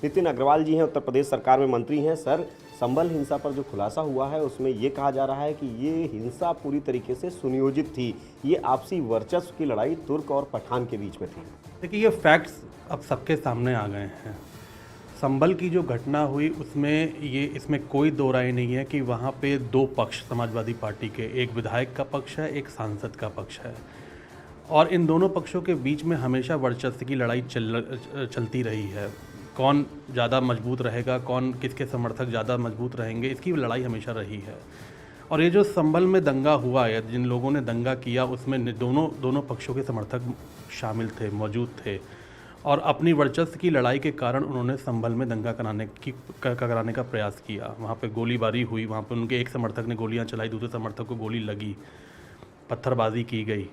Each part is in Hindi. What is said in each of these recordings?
नितिन अग्रवाल जी हैं, उत्तर प्रदेश सरकार में मंत्री हैं। सर, संभल हिंसा पर जो खुलासा हुआ है उसमें ये कहा जा रहा है कि ये हिंसा पूरी तरीके से सुनियोजित थी। ये आपसी वर्चस्व की लड़ाई तुर्क और पठान के बीच में थी। देखिए, ये फैक्ट्स अब सबके सामने आ गए हैं। संभल की जो घटना हुई उसमें इसमें कोई दो राय नहीं है कि वहाँ पे दो पक्ष समाजवादी पार्टी के, एक विधायक का पक्ष है, एक सांसद का पक्ष है, और इन दोनों पक्षों के बीच में हमेशा वर्चस्व की लड़ाई चलती रही है। कौन ज़्यादा मजबूत रहेगा, कौन किसके समर्थक ज़्यादा मजबूत रहेंगे, इसकी लड़ाई हमेशा रही है। और ये जो संभल में दंगा हुआ या जिन लोगों ने दंगा किया उसमें दोनों पक्षों के समर्थक शामिल थे, मौजूद थे, और अपनी वर्चस्व की लड़ाई के कारण उन्होंने संभल में दंगा कराने का प्रयास किया। वहाँ पे गोलीबारी हुई, वहाँ पे उनके एक समर्थक ने गोलियाँ चलाई, दूसरे समर्थक को गोली लगी, पत्थरबाजी की गई।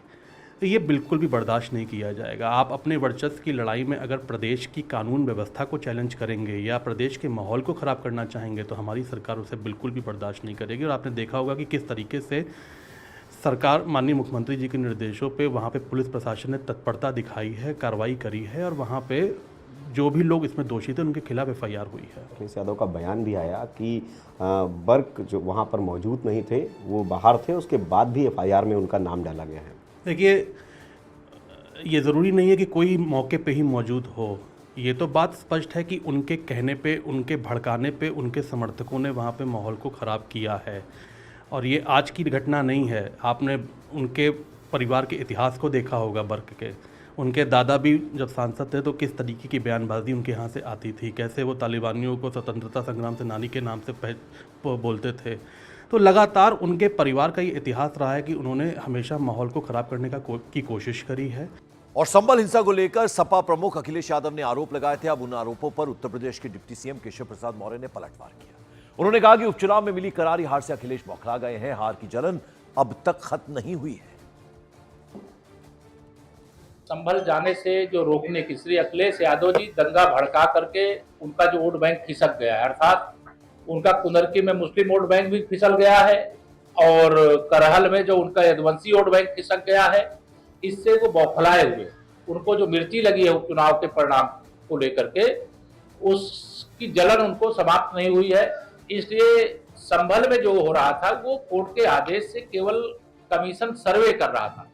तो ये बिल्कुल भी बर्दाश्त नहीं किया जाएगा। आप अपने वर्चस्व की लड़ाई में अगर प्रदेश की कानून व्यवस्था को चैलेंज करेंगे या प्रदेश के माहौल को ख़राब करना चाहेंगे तो हमारी सरकार उसे बिल्कुल भी बर्दाश्त नहीं करेगी। और आपने देखा होगा कि किस तरीके से सरकार माननीय मुख्यमंत्री जी के निर्देशों पे वहाँ पे पुलिस प्रशासन ने तत्परता दिखाई है, कार्रवाई करी है, और वहाँ पे जो भी लोग इसमें दोषी थे उनके खिलाफ FIR हुई है। अखिलेश यादव का बयान भी आया कि बर्क जो वहाँ पर मौजूद नहीं थे, वो बाहर थे, उसके बाद भी FIR में उनका नाम डाला गया है। देखिए, ये ज़रूरी नहीं है कि कोई मौके पे ही मौजूद हो। ये तो बात स्पष्ट है कि उनके कहने पे, उनके भड़काने पे उनके समर्थकों ने वहाँ पे माहौल को ख़राब किया है। और ये आज की घटना नहीं है। आपने उनके परिवार के इतिहास को देखा होगा बर्क के। उनके दादा भी जब सांसद थे तो किस तरीके की बयानबाजी उनके यहाँ से आती थी, कैसे वो तालिबानियों को स्वतंत्रता संग्राम सेनानी के नाम से बोलते थे। तो लगातार उनके परिवार का ये इतिहास रहा है कि उन्होंने हमेशा माहौल को ख़राब करने की कोशिश करी है। और संभल हिंसा को लेकर सपा प्रमुख अखिलेश यादव ने आरोप लगाए थे। अब उन आरोपों पर उत्तर प्रदेश के डिप्टी सीएम केशव प्रसाद मौर्य ने पलटवार किया। उन्होंने कहा कि उपचुनाव में मिली करारी हार से अखिलेश बौखला गए हैं। हार की जलन अब तक खत्म नहीं हुई है। संभल जाने से जो रोकने की श्री अखिलेश यादव जी दंगा भड़का करके उनका जो वोट बैंक खिसक गया है, अर्थात उनका कुनरकी में मुस्लिम वोट बैंक भी फिसल गया है और करहल में जो उनका यदुवंशी वोट बैंक खिसक गया है। इससे वो बौखलाए हुए, उनको जो मिर्ची लगी है उपचुनाव के परिणाम को लेकर के, उसकी जलन उनको समाप्त नहीं हुई है। इसलिए संभल में जो हो रहा था वो कोर्ट के आदेश से केवल कमीशन सर्वे कर रहा था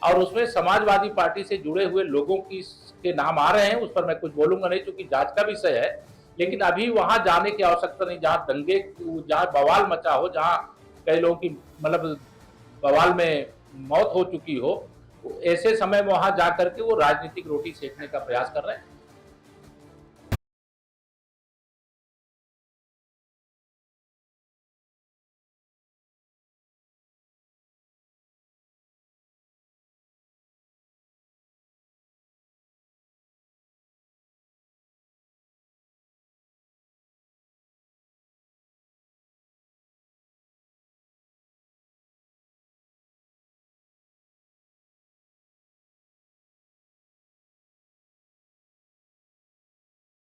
और उसमें समाजवादी पार्टी से जुड़े हुए लोगों के नाम आ रहे हैं। उस पर मैं कुछ बोलूंगा नहीं क्योंकि जांच का विषय है, लेकिन अभी वहां जाने की आवश्यकता नहीं। जहां बवाल मचा हो, जहां कई लोगों की मतलब बवाल में मौत हो चुकी हो, ऐसे समय में वहां जाकर के वो राजनीतिक रोटी सेकने का प्रयास कर रहे हैं।